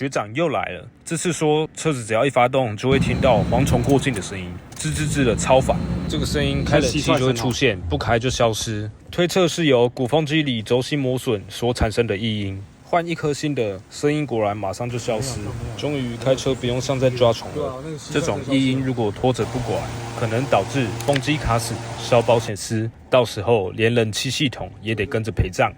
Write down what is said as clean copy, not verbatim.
学长又来了。这次说车子只要一发动，就会听到蝗虫过境的声音，吱吱吱的超烦。这个声音开冷气就会出现，不开就消失。推测是由鼓风机里轴心磨损所产生的异音。换一颗新的，声音果然马上就消失。终于开车不用像在抓虫了。这种异音如果拖着不管，可能导致风机卡死、烧保险丝，到时候连冷气系统也得跟着陪葬。